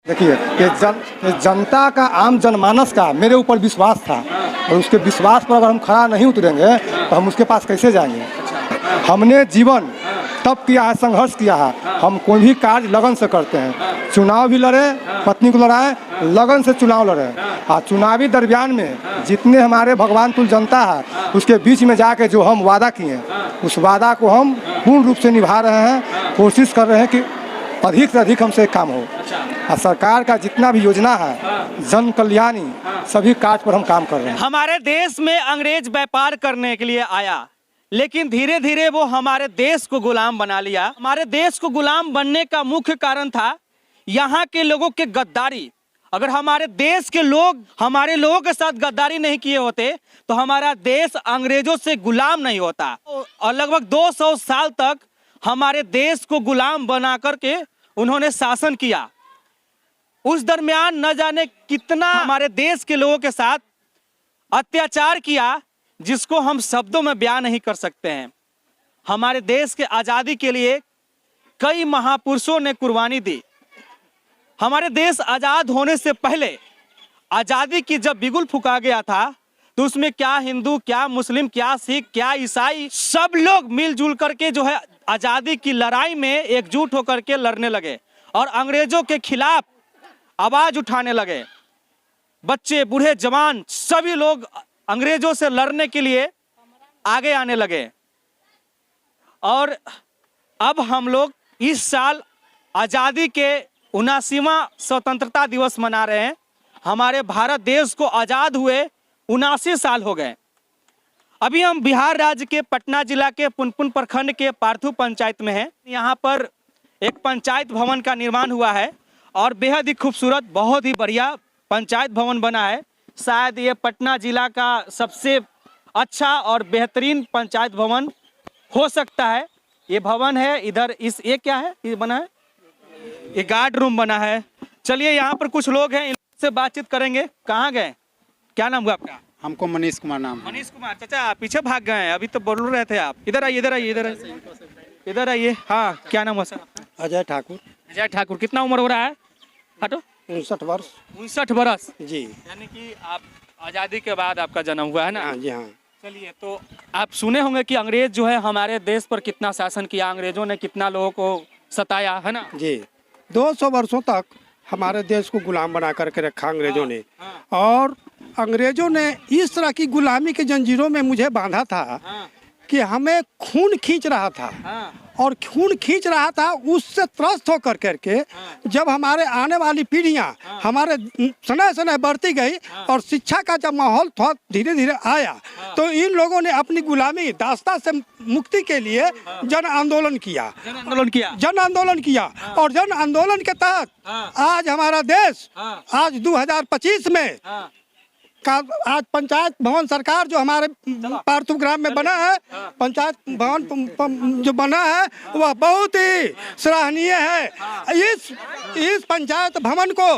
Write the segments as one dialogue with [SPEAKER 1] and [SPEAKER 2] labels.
[SPEAKER 1] देखिए ये जनता का, आम जनमानस का मेरे ऊपर विश्वास था और उसके विश्वास पर अगर हम खड़ा नहीं उतरेंगे तो हम उसके पास कैसे जाएंगे। हमने जीवन तब किया है, संघर्ष किया है। हम कोई भी कार्य लगन से करते हैं। चुनाव भी लड़े, पत्नी को लड़ाए, लगन से चुनाव लड़े। और चुनावी दरमियान में जितने हमारे भगवान तुल्य जनता है उसके बीच में जाके जो हम वादा किए उस वादा को हम पूर्ण रूप से निभा रहे हैं। कोशिश कर रहे हैं कि अधिक से अधिक हमसे काम हो। और सरकार का जितना भी योजना है जन कल्याणी सभी कार्य पर हम काम कर रहे हैं।
[SPEAKER 2] हमारे देश में अंग्रेज व्यापार करने के लिए आया, लेकिन धीरे धीरे वो हमारे देश को गुलाम बना लिया। हमारे देश को गुलाम बनने का मुख्य कारण था यहाँ के लोगों के गद्दारी। अगर हमारे देश के लोग हमारे लोगों के साथ गद्दारी नहीं किए होते तो हमारा देश अंग्रेजों से गुलाम नहीं होता। और लगभग 200 साल तक हमारे देश को गुलाम बना करके उन्होंने शासन किया। उस दरमियान न जाने कितना हमारे देश के लोगों के साथ अत्याचार किया, जिसको हम शब्दों में बयान नहीं कर सकते हैं। हमारे देश के आज़ादी के लिए कई महापुरुषों ने कुर्बानी दी। हमारे देश आज़ाद होने से पहले आज़ादी की जब बिगुल फूंका गया था तो उसमें क्या हिंदू, क्या मुस्लिम, क्या सिख, क्या ईसाई, सब लोग मिलजुल करके जो है आज़ादी की लड़ाई में एकजुट होकर के लड़ने लगे और अंग्रेजों के खिलाफ आवाज़ उठाने लगे। बच्चे, बूढ़े, जवान सभी लोग अंग्रेजों से लड़ने के लिए आगे आने लगे। और अब हम लोग इस साल आज़ादी के 79वां स्वतंत्रता दिवस मना रहे हैं। हमारे भारत देश को आज़ाद हुए 79 साल हो गए। अभी हम बिहार राज्य के पटना जिला के पुनपुन प्रखंड के पार्थू पंचायत में हैं। यहाँ पर एक पंचायत भवन का निर्माण हुआ है और बेहद ही खूबसूरत, बहुत ही बढ़िया पंचायत भवन बना है। शायद ये पटना जिला का सबसे अच्छा और बेहतरीन पंचायत भवन हो सकता है। ये भवन है इधर, ये क्या है, ये बना है, ये गार्ड रूम बना है। चलिए यहाँ पर कुछ लोग हैं, इनसे बातचीत करेंगे। कहाँ गए, क्या नाम हुआ आपका?
[SPEAKER 3] हमको मनीष कुमार नाम।
[SPEAKER 2] मनीष कुमार। चाचा पीछे भाग गए हैं, अभी तो बोल रहे थे आप। इधर आइए, इधर आइए, इधर आइए, इधर आइए। हाँ, क्या नाम हुआ सर?
[SPEAKER 1] अजय ठाकुर।
[SPEAKER 2] अजय ठाकुर। कितना उम्र हो रहा है? हटो।
[SPEAKER 1] 59 वर्ष।
[SPEAKER 2] 59 वर्ष
[SPEAKER 1] जी।
[SPEAKER 2] यानी कि आप आज़ादी के बाद आपका जन्म हुआ है ना?
[SPEAKER 1] हाँ जी हाँ।
[SPEAKER 2] चलिए, तो आप सुने होंगे कि अंग्रेज जो है हमारे देश पर कितना शासन किया, अंग्रेजों ने कितना लोगों को सताया है ना?
[SPEAKER 1] जी, 200 वर्षों तक हमारे देश को गुलाम बना करके रखा अंग्रेजों ने। और अंग्रेजों ने इस तरह की गुलामी के जंजीरों में मुझे बांधा था कि हमें खून खींच रहा था। और खून खींच रहा था, उससे त्रस्त होकर करके जब हमारे आने वाली पीढ़ियां हमारे समय समय बढ़ती गई और शिक्षा का जब माहौल थोड़ा धीरे धीरे आया तो इन लोगों ने अपनी गुलामी दास्ता से मुक्ति के लिए जन आंदोलन किया। जन आंदोलन किया और जन आंदोलन के तहत आज हमारा देश आज 2025 में आज पंचायत भवन सरकार जो हमारे पार्थू ग्राम में बना है, पंचायत भवन जो बना है वह बहुत ही सराहनीय है। इस पंचायत भवन को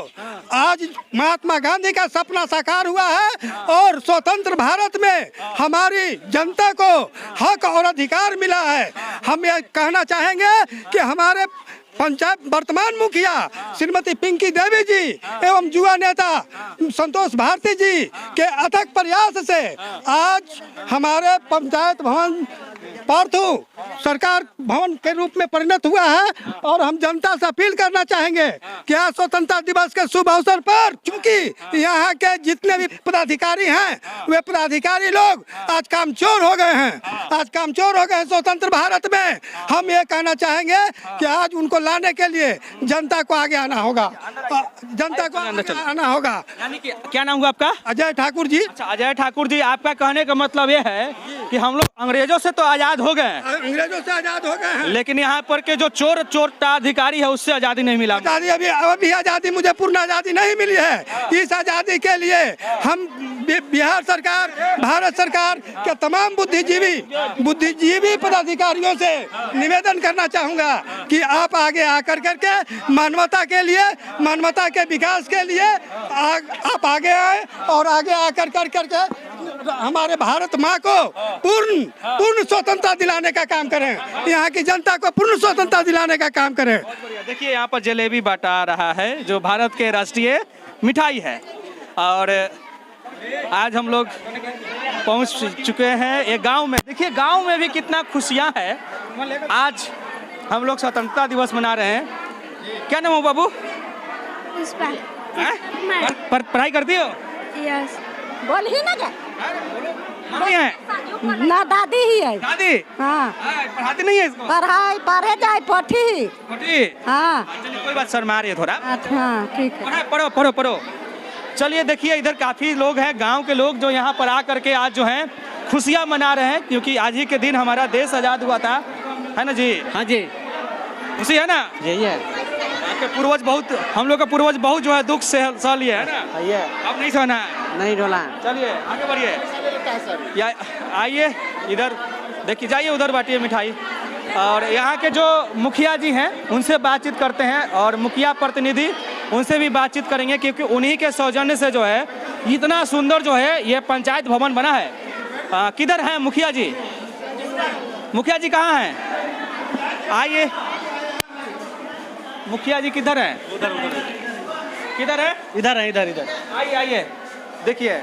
[SPEAKER 1] आज महात्मा गांधी का सपना साकार हुआ है और स्वतंत्र भारत में हमारी जनता को हक और अधिकार मिला है। हम ये कहना चाहेंगे कि हमारे पंचायत वर्तमान मुखिया श्रीमती पिंकी देवी जी एवं युवा नेता संतोष भारती जी के अथक प्रयास से आज हमारे पंचायत भवन पार्थू सरकार भवन के रूप में परिणत हुआ है। और हम जनता से अपील करना चाहेंगे कि आज स्वतंत्रता दिवस के शुभ अवसर पर चूंकि यहाँ के जितने भी पदाधिकारी हैं वे पदाधिकारी लोग आज कामचोर हो गए हैं, स्वतंत्र भारत में। हम ये कहना चाहेंगे कि आज उनको लाने के लिए जनता को आगे आना होगा,
[SPEAKER 2] यानी कि क्या नाम हुआ आपका?
[SPEAKER 1] अजय ठाकुर जी।
[SPEAKER 2] अच्छा, अजय ठाकुर जी, आपका कहने का मतलब ये है कि हम लोग अंग्रेजों से तो आजाद हो गए, लेकिन यहाँ पर के जो चोर अधिकारी है उससे आजादी नहीं मिला।
[SPEAKER 1] अभी आजादी, मुझे पूर्ण आजादी नहीं मिली है। इस आजादी के लिए हम बिहार सरकार, भारत सरकार के तमाम बुद्धिजीवी पदाधिकारियों से निवेदन करना चाहूंगा कि आप आगे आकर करके मानवता के लिए, मानवता के विकास के लिए आप आगे आए और आगे आकर करके हमारे भारत माँ को पूर्ण स्वतंत्रता दिलाने का काम करें, यहाँ की जनता को पूर्ण स्वतंत्रता दिलाने का काम करें।
[SPEAKER 2] देखिए यहाँ पर जलेबी बांटा रहा है जो भारत के राष्ट्रीय मिठाई है। और आज हम लोग पहुंच चुके हैं एक गांव में। देखिए गांव में भी कितना खुशियां है। आज हम लोग स्वतंत्रता दिवस मना रहे हैं। क्या नाम हो बाबू? पढ़ाई करती हो?
[SPEAKER 3] यस। बोल ही ना क्या?
[SPEAKER 2] नहीं है
[SPEAKER 3] ना दादी ही है।
[SPEAKER 2] दादी?
[SPEAKER 3] हाँ।
[SPEAKER 2] पढ़ाती नहीं है इसको?
[SPEAKER 3] पढ़ाई पढ़े जाए पढ़ी।
[SPEAKER 2] पढ़ी?
[SPEAKER 3] हाँ।
[SPEAKER 2] चलिए कोई बात, शर्मा रही है थोड़ा।
[SPEAKER 3] हाँ ठीक है।
[SPEAKER 2] पढ़ो पढ़ो पढ़ो। चलिए देखिए इधर काफी लोग हैं, गांव के लोग जो यहाँ पर आकर के आज जो हैं खुशियाँ मना रहे हैं, क्योंकि आज ही के दिन हमारा देश आजाद हुआ था, है ना जी?
[SPEAKER 4] हाँ जी,
[SPEAKER 2] खुशी है ना?
[SPEAKER 4] यही है।
[SPEAKER 2] आपके पूर्वज बहुत, हम लोग का पूर्वज बहुत जो है दुख से सह लिए, है ना?
[SPEAKER 4] आइए।
[SPEAKER 2] अब नहीं सहना है।
[SPEAKER 4] नहीं डोला।
[SPEAKER 2] चलिए आगे बढ़िए। या आइए इधर देखिए, जाइए उधर बांटिए मिठाई। और यहाँ के जो मुखिया जी हैं उनसे बातचीत करते हैं, और मुखिया प्रतिनिधि उनसे भी बातचीत करेंगे, क्योंकि उन्हीं के सौजन्य से जो है इतना सुंदर जो है ये पंचायत भवन बना है। किधर हैं मुखिया जी? मुखिया जी कहाँ हैं? आइए। मुखिया जी किधर हैं? उधर उधर। किधर है? इधर है, इधर इधर। आइए आइए। देखिए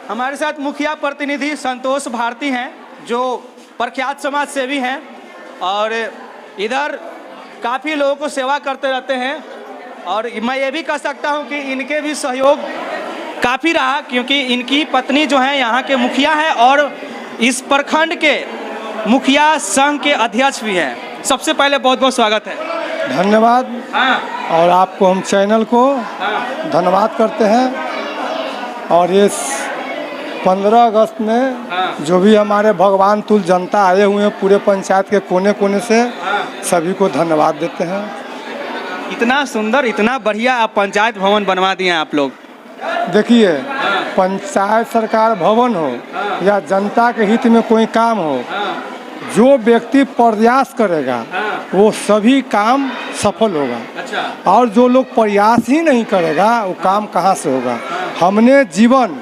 [SPEAKER 2] हमारे साथ मुखिया प्रतिनिधि संतोष भारती हैं, जो प्रख्यात समाज सेवी हैं, और इधर काफ़ी लोगों को सेवा करते रहते हैं। और मैं ये भी कह सकता हूँ कि इनके भी सहयोग काफ़ी रहा, क्योंकि इनकी पत्नी जो है यहाँ के मुखिया है और इस प्रखंड के मुखिया संघ के अध्यक्ष भी हैं। सबसे पहले बहुत बहुत स्वागत है।
[SPEAKER 5] धन्यवाद।
[SPEAKER 2] हाँ।
[SPEAKER 5] और आपको हम चैनल को धन्यवाद करते हैं। और ये 15 अगस्त में जो भी हमारे भगवान तुल जनता आए हुए हैं पूरे पंचायत के कोने कोने से, सभी को धन्यवाद देते हैं।
[SPEAKER 2] इतना सुंदर, इतना बढ़िया आप पंचायत भवन बनवा दिए आप लोग।
[SPEAKER 5] देखिए, पंचायत सरकार भवन हो या जनता के हित में कोई काम हो, जो व्यक्ति प्रयास करेगा वो सभी काम सफल होगा।
[SPEAKER 2] अच्छा।
[SPEAKER 5] और जो लोग प्रयास ही नहीं करेगा वो काम कहाँ से होगा। हमने जीवन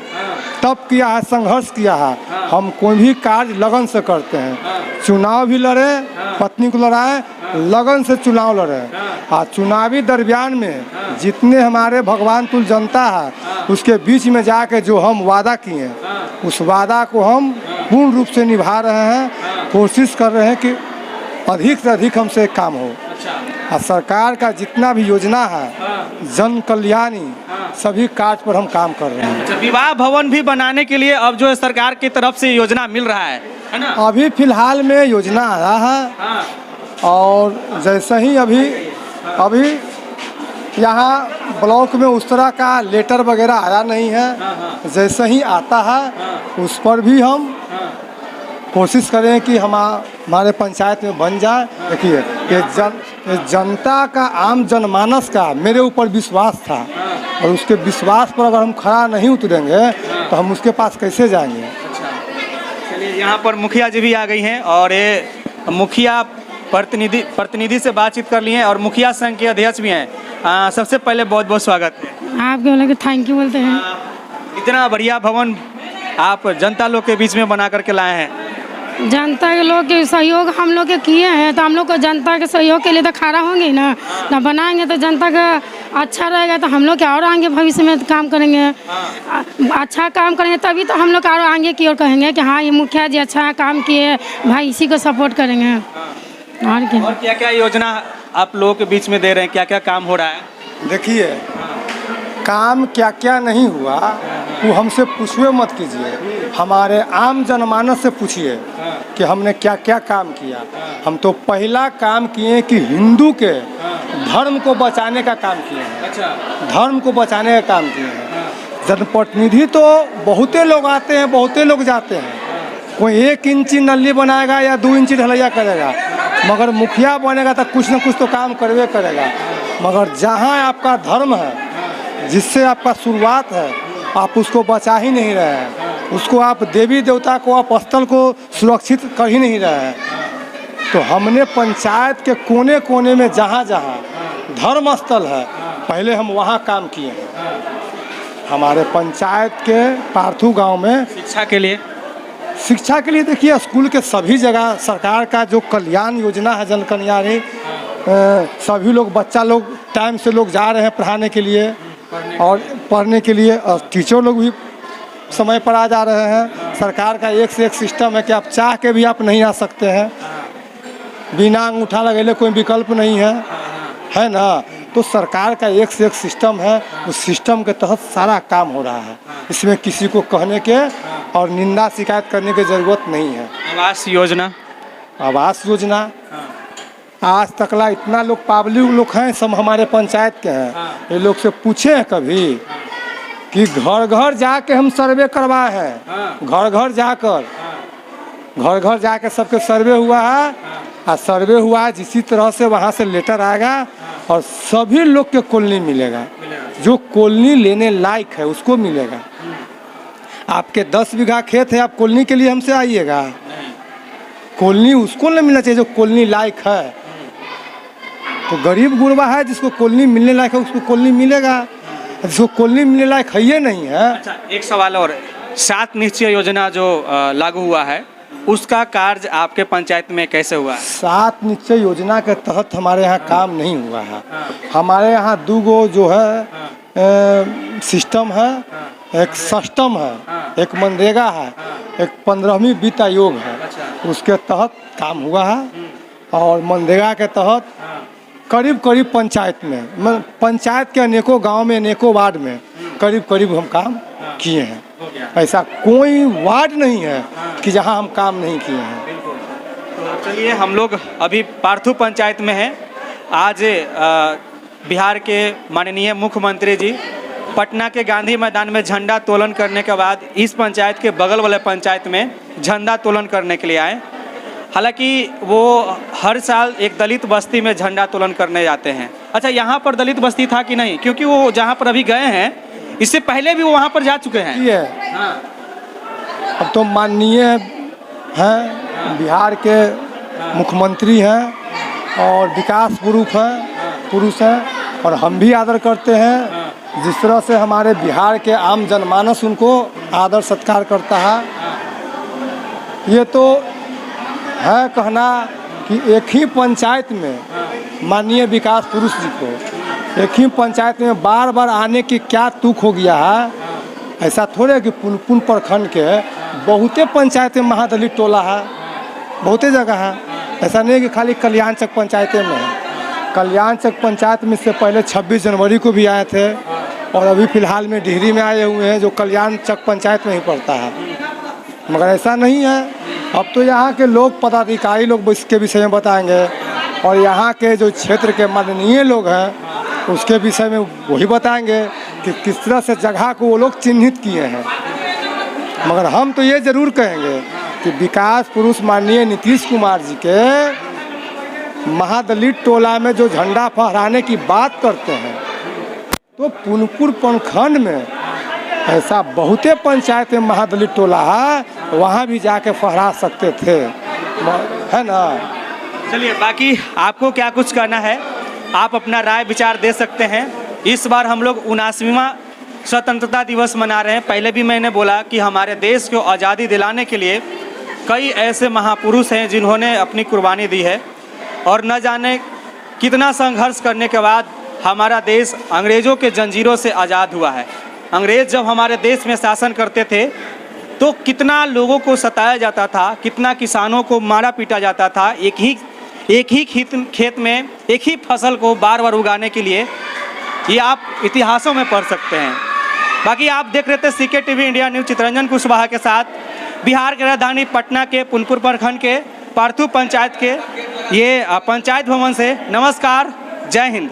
[SPEAKER 5] तब किया है, संघर्ष किया है। हम कोई भी कार्य लगन से करते हैं। चुनाव भी लड़े, पत्नी को लड़ाए, लगन से चुनाव लड़े। और चुनावी दरमियान में जितने हमारे भगवान तुल जनता है उसके बीच में जाके जो हम वादा किए, उस वादा को हम पूर्ण रूप से निभा रहे हैं। कोशिश कर रहे हैं कि अधिक से अधिक हमसे काम हो। और सरकार का जितना भी योजना है, जन कल्याणी, सभी कार्य पर हम काम कर रहे हैं।
[SPEAKER 2] अच्छा, विवाह भवन भी बनाने के लिए अब जो है सरकार की तरफ से योजना मिल रहा है ना?
[SPEAKER 5] अभी फिलहाल में योजना आया है। और जैसे ही अभी यहाँ ब्लॉक में उस तरह का लेटर वगैरह आया नहीं है। जैसे ही आता है उस पर भी हम कोशिश करें कि हमारे पंचायत में बन जाए। देखिए, ये जनता का, आम जनमानस का मेरे ऊपर विश्वास था, और उसके विश्वास पर अगर हम खड़ा नहीं उतरेंगे तो हम उसके पास कैसे जाएंगे।
[SPEAKER 2] चलिए, यहाँ पर मुखिया जी भी आ गई हैं, और ये मुखिया प्रतिनिधि से बातचीत कर लिए हैं, और मुखिया संघ के अध्यक्ष भी हैं। सबसे पहले बहुत बहुत स्वागत है।
[SPEAKER 3] आपके बोले थैंक यू बोलते हैं।
[SPEAKER 2] इतना बढ़िया भवन आप जनता लोग के बीच में बना करके लाए हैं।
[SPEAKER 3] जनता के लोग के सहयोग हम लोग के किए हैं, तो हम लोग को जनता के सहयोग के लिए तो खड़ा होंगे ना बनाएंगे तो जनता का अच्छा रहेगा, तो हम लोग क्या और आगे भविष्य में काम करेंगे। अच्छा काम करेंगे तभी तो हम लोग और आगे की ओर कहेंगे कि हाँ ये मुखिया जी अच्छा काम किए, भाई इसी को सपोर्ट करेंगे।
[SPEAKER 2] और क्या क्या योजना आप लोगों के बीच में दे रहे हैं, क्या क्या काम हो रहा है?
[SPEAKER 5] देखिए, काम क्या क्या नहीं हुआ वो हमसे पूछिए मत कीजिए, हमारे आम जनमानस से पूछिए कि हमने क्या क्या काम किया। हम तो पहला काम किए कि हिंदू के धर्म को बचाने का काम किए हैं।
[SPEAKER 2] अच्छा।
[SPEAKER 5] धर्म को बचाने का काम किए हैं। जनप्रतिनिधि तो बहुते लोग आते हैं, बहुते लोग जाते हैं। कोई 1 इंची नली बनाएगा या 2 इंची ढलैया करेगा, मगर मुखिया बनेगा तो कुछ न कुछ तो काम करवे करेगा। मगर जहाँ आपका धर्म है, जिससे आपका शुरुआत है, आप उसको बचा ही नहीं रहे हैं। उसको आप देवी देवता को, आप स्थल को सुरक्षित कर ही नहीं रहे हैं। तो हमने पंचायत के कोने कोने में जहाँ जहाँ धर्म स्थल है, पहले हम वहाँ काम किए हैं। हमारे पंचायत के पार्थू गांव में
[SPEAKER 2] शिक्षा के लिए?
[SPEAKER 5] शिक्षा के लिए देखिए स्कूल के सभी जगह सरकार का जो कल्याण योजना है, जन कल्याण, सभी लोग बच्चा लोग टाइम से लोग जा रहे हैं पढ़ाने के लिए और पढ़ने के लिए, और टीचर लोग भी समय पर आ जा रहे हैं। सरकार का एक से एक सिस्टम है कि आप चाह के भी आप नहीं आ सकते हैं, बिना अंगूठा लगेले कोई विकल्प नहीं है ना। तो सरकार का एक से एक सिस्टम है, उस सिस्टम के तहत सारा काम हो रहा है। इसमें किसी को कहने के और निंदा शिकायत करने की ज़रूरत नहीं है।
[SPEAKER 2] आवास योजना?
[SPEAKER 5] आवास योजना आज तकला इतना लोग पब्लिक लोग हैं, सब हमारे पंचायत के हैं, ये लोग से पूछे हैं कभी कि घर घर जाके हम सर्वे करवाए हैं, घर घर जाके सबके सर्वे हुआ है, और सर्वे हुआ है जिसी तरह से वहाँ से लेटर आएगा और सभी लोग के कॉलोनी मिलेगा, जो कॉलोनी लेने लायक है उसको मिलेगा। आपके 10 बीघा खेत है, आप कॉलोनी के लिए हमसे आइएगा, कॉलोनी उसको नहीं मिलना चाहिए जो कॉलोनी लायक है। तो गरीब गुरबा है, जिसको कॉलोनी मिलने लायक है उसको कॉलोनी मिलेगा, जिसको कॉलोनी मिलने लायक है ये नहीं है।
[SPEAKER 2] अच्छा, एक सवाल और, 7 निश्चय योजना जो लागू हुआ है उसका कार्य आपके पंचायत में कैसे हुआ है?
[SPEAKER 5] 7 निश्चय योजना के तहत हमारे यहाँ काम नहीं हुआ है। हमारे यहाँ 2 गो जो है सिस्टम है, एक सस्टम है, एक मनरेगा है, एक 15वीं वित्त आयोग है, उसके तहत काम हुआ है। और मनरेगा के तहत करीब करीब पंचायत के अनेकों गांव में, अनेकों वार्ड में करीब हम काम किए हैं। ऐसा कोई वार्ड नहीं है कि जहां हम काम नहीं किए हैं।
[SPEAKER 2] तो चलिए, हम लोग अभी पार्थू पंचायत में हैं। आज बिहार के माननीय मुख्यमंत्री जी पटना के गांधी मैदान में झंडा तोलन करने के बाद इस पंचायत के बगल वाले पंचायत में झंडा तोलन करने के लिए आए। हालांकि वो हर साल एक दलित बस्ती में झंडा तोलन करने जाते हैं। अच्छा, यहाँ पर दलित बस्ती था कि नहीं? क्योंकि वो जहाँ पर अभी गए हैं इससे पहले भी वो वहाँ पर जा चुके हैं।
[SPEAKER 5] ये अब तो माननीय हैं, बिहार के मुख्यमंत्री हैं और विकास पुरुष हैं, और हम भी आदर करते हैं जिस तरह से हमारे बिहार के आम जनमानस उनको आदर सत्कार करता है। ये तो है कहना कि एक ही पंचायत में माननीय विकास पुरुष जी को एक ही पंचायत में बार बार आने की क्या तुक हो गया है। ऐसा थोड़े कि पुनपुन प्रखंड के बहुते पंचायत में महादलित टोला है, बहुते जगह है। ऐसा नहीं कि खाली कल्याण चक पंचायतें में है। कल्याण चक पंचायत में से पहले 26 जनवरी को भी आए थे, और अभी फ़िलहाल में डिहरी में आए हुए हैं जो कल्याण चक पंचायत में ही पड़ता है। मगर ऐसा नहीं है, अब तो यहाँ के लोग पदाधिकारी लोग इसके विषय में बताएंगे, और यहाँ के जो क्षेत्र के माननीय लोग हैं उसके विषय में वही बताएंगे कि किस तरह से जगह को वो लोग चिन्हित किए हैं। मगर हम तो ये ज़रूर कहेंगे कि विकास पुरुष माननीय नीतीश कुमार जी के महादलित टोला में जो झंडा फहराने की बात करते हैं, तो पुनपुर प्रखंड में ऐसा बहुते पंचायत में महादलित टोला है, वहाँ भी जाके फहरा सकते थे, है ना।
[SPEAKER 2] चलिए, बाकी आपको क्या कुछ करना है आप अपना राय विचार दे सकते हैं। इस बार हम लोग 79वां स्वतंत्रता दिवस मना रहे हैं। पहले भी मैंने बोला कि हमारे देश को आज़ादी दिलाने के लिए कई ऐसे महापुरुष हैं जिन्होंने अपनी कुर्बानी दी है, और न जाने कितना संघर्ष करने के बाद हमारा देश अंग्रेज़ों के जंजीरों से आज़ाद हुआ है। अंग्रेज़ जब हमारे देश में शासन करते थे तो कितना लोगों को सताया जाता था, कितना किसानों को मारा पीटा जाता था। एक ही खेत में एक ही फसल को बार बार उगाने के लिए, ये आप इतिहासों में पढ़ सकते हैं। बाकी आप देख रहे थे CK TV India news, Chitranjan Kushwaha के साथ, बिहार के राजधानी पटना के पुनपुर प्रखंड के पार्थू पंचायत के ये पंचायत भवन से। नमस्कार, जय हिंद।